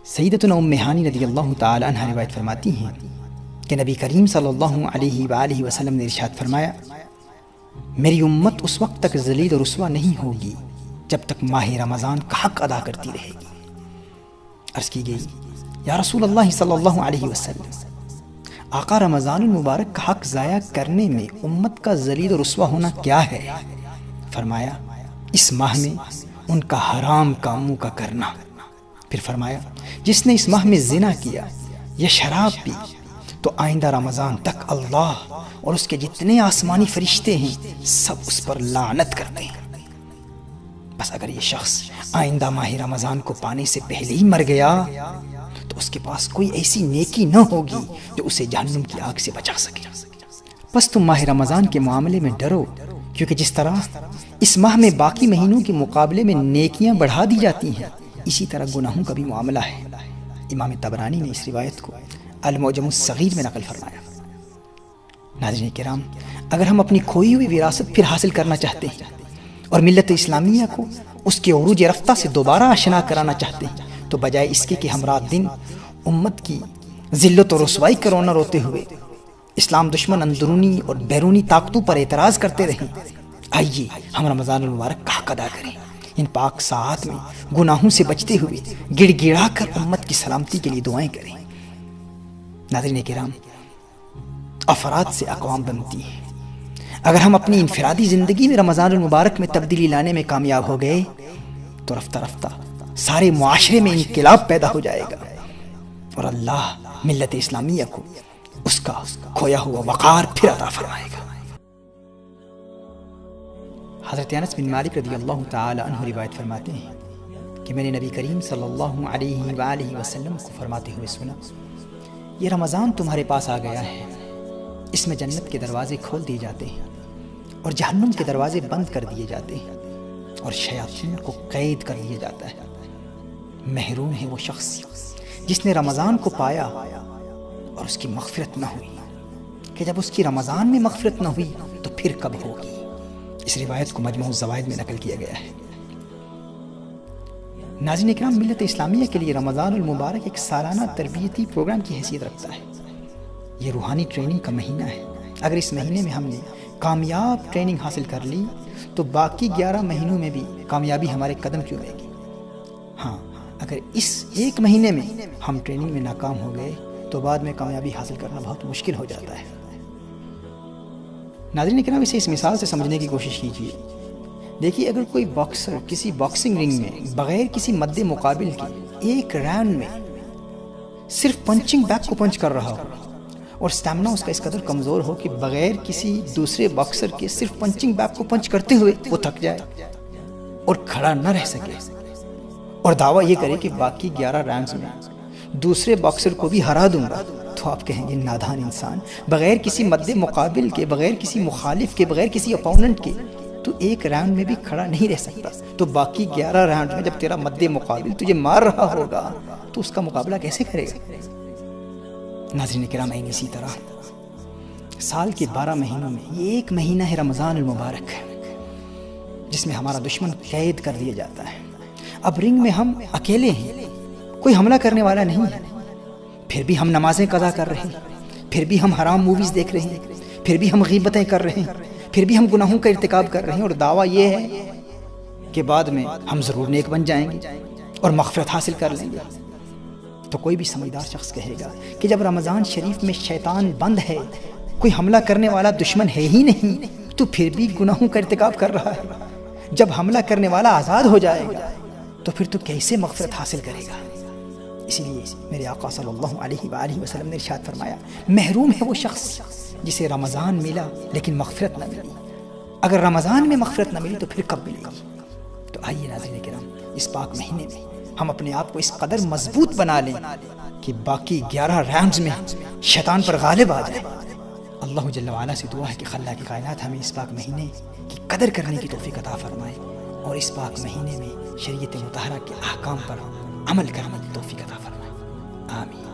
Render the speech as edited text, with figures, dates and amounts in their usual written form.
سیدتنا ام ہانی رضی اللہ تعالی عنہ روایت فرماتی ہیں کہ نبی کریم صلی اللہ علیہ وآلہ وسلم نے ارشاد فرمایا، میری امت اس وقت تک ذلیل و رسوا نہیں ہوگی جب تک ماہ رمضان کا حق ادا کرتی رہے گی۔ عرض کی گئی، یا رسول اللہ صلی اللہ علیہ وسلم، آقا رمضان المبارک کا حق ضائع کرنے میں امت کا ذلیل و رسوا ہونا کیا ہے؟ فرمایا، اس ماہ میں ان کا حرام کاموں کا کرنا۔ پھر فرمایا، جس نے اس ماہ میں زنا کیا یا شراب پی تو آئندہ رمضان تک اللہ اور اس کے جتنے آسمانی فرشتے ہیں سب اس پر لعنت کرتے ہیں۔ بس اگر یہ شخص آئندہ ماہ رمضان کو پانے سے پہلے ہی مر گیا تو اس کے پاس کوئی ایسی نیکی نہ ہوگی جو اسے جہنم کی آگ سے بچا سکے۔ بس تم ماہ رمضان کے معاملے میں ڈرو، کیونکہ جس طرح اس ماہ میں باقی مہینوں کے مقابلے میں نیکیاں بڑھا دی جاتی ہیں، اسی طرح گناہوں کا بھی معاملہ ہے۔ امام طبرانی نے اس روایت کو المعجم الصغیر میں نقل فرمایا۔ ناظرین کرام، اگر ہم اپنی کھوئی ہوئی وراثت پھر حاصل کرنا چاہتے ہیں اور ملت اسلامیہ کو اس کے عروج رفتہ سے دوبارہ آشنا کرانا چاہتے ہیں تو بجائے اس کے کہ ہم رات دن امت کی ذلت و رسوائی کا رونا روتے ہوئے اسلام دشمن اندرونی اور بیرونی طاقتوں پر اعتراض کرتے رہیں، آئیے ہم رمضان المبارک کا حق ادا کریں، ان پاک ساعات میں گناہوں سے بچتے ہوئے گڑ گڑا کر امت کی سلامتی کے لیے دعائیں کریں۔ ناظرین کرام، افراد سے اقوام بنتی ہیں۔ اگر ہم اپنی انفرادی زندگی میں رمضان المبارک میں تبدیلی لانے میں کامیاب ہو گئے تو رفتہ رفتہ سارے معاشرے میں انقلاب پیدا ہو جائے گا اور اللہ ملت اسلامیہ کو اس کا کھویا ہوا وقار پھر عطا فرمائے گا۔ حضرت انس بن مالک رضی اللہ تعالی عنہ روایت فرماتے ہیں کہ میں نے نبی کریم صلی اللہ علیہ وآلہ وسلم کو فرماتے ہوئے سنا، یہ رمضان تمہارے پاس آ گیا ہے، اس میں جنت کے دروازے کھول دیے جاتے ہیں اور جہنم کے دروازے بند کر دیے جاتے ہیں اور شیاطین کو قید کر دیا جاتا ہے۔ محروم ہے وہ شخص جس نے رمضان کو پایا اور اس کی مغفرت نہ ہوئی، کہ جب اس کی رمضان میں مغفرت نہ ہوئی تو پھر کب ہوگی۔ اس روایت کو مجموع الزوائد میں نقل کیا گیا ہے۔ ناظرین اکرام، ملت اسلامیہ کے لیے رمضان المبارک ایک سالانہ تربیتی پروگرام کی حیثیت رکھتا ہے۔ یہ روحانی ٹریننگ کا مہینہ ہے۔ اگر اس مہینے میں ہم نے کامیاب ٹریننگ حاصل کر لی تو باقی 11 مہینوں میں بھی کامیابی ہمارے قدم چومے گی۔ ہاں، اگر اس ایک مہینے میں ہم ٹریننگ میں ناکام ہو گئے تو بعد میں کامیابی حاصل کرنا بہت مشکل ہو جاتا ہے۔ ناظرین اکرام، اسے اس مثال سے سمجھنے کی کوشش کیجیے۔ دیکھیے، اگر کوئی باکسر کسی باکسنگ رنگ میں بغیر کسی مد مقابل کے ایک راؤنڈ میں صرف پنچنگ بیگ کو پنچ کر رہا ہو اور سٹیمنا اس کا اس قدر کمزور ہو کہ بغیر کسی دوسرے باکسر کے صرف پنچنگ بیگ کو پنچ کرتے ہوئے وہ تھک جائے اور کھڑا نہ رہ سکے اور دعویٰ یہ کرے کہ باقی 11 راؤنڈز میں دوسرے باکسر کو بھی ہرا دوں گا، تو آپ کہیں گے نادان انسان، بغیر کسی مد مقابل کے، بغیر کسی مخالف کے، بغیر کسی اپوننٹ کے تو ایک راؤنڈ میں بھی کھڑا نہیں رہ سکتا، تو باقی 11 راؤنڈ میں جب تیرا مد مقابل تجھے مار رہا ہوگا تو اس کا مقابلہ کیسے کرے گا؟ ناظرین کرام، اسی طرح سال کے 12 مہینوں میں یہ ایک مہینہ ہے رمضان المبارک، جس میں ہمارا دشمن قید کر دیا جاتا ہے۔ اب رنگ میں ہم اکیلے ہیں، کوئی حملہ کرنے والا نہیں ہے، پھر بھی ہم نمازیں قضا کر رہے ہیں، پھر بھی ہم حرام موویز دیکھ رہے ہیں، پھر بھی ہم غیبتیں کر رہے ہیں، پھر بھی ہم گناہوں کا ارتکاب کر رہے ہیں، اور دعویٰ یہ ہے کہ بعد میں ہم ضرور نیک بن جائیں گے اور مغفرت حاصل کر لیں گے۔ تو کوئی بھی سمجھدار شخص کہے گا کہ جب رمضان شریف میں شیطان بند ہے، کوئی حملہ کرنے والا دشمن ہے ہی نہیں، تو پھر بھی گناہوں کا ارتکاب کر رہا ہے۔ جب حملہ کرنے والا آزاد ہو جائے گا تو پھر تو کیسے مغفرت حاصل کرے گا؟ اسی لیے میرے آقا صلی اللہ علیہ وآلہ وسلم نے ارشاد فرمایا، محروم ہے وہ شخص جسے رمضان ملا لیکن مغفرت نہ ملی۔ اگر رمضان میں مغفرت نہ ملی تو پھر کب ملے گی؟ تو آئیے ناظرین کرام، اس پاک مہینے میں ہم اپنے آپ کو اس قدر مضبوط بنا لیں کہ باقی 11 راؤنڈز میں شیطان پر غالب آ جائے۔ اللہ جل وعلا سے دعا ہے کہ خلاق کائنات ہمیں اس پاک مہینے کی قدر کرنے کی توفیق عطا فرمائے اور اس پاک مہینے میں شریعت مطہرہ کے احکام پر عمل کرنے کی توفیق عطا فرمائے۔ آمین۔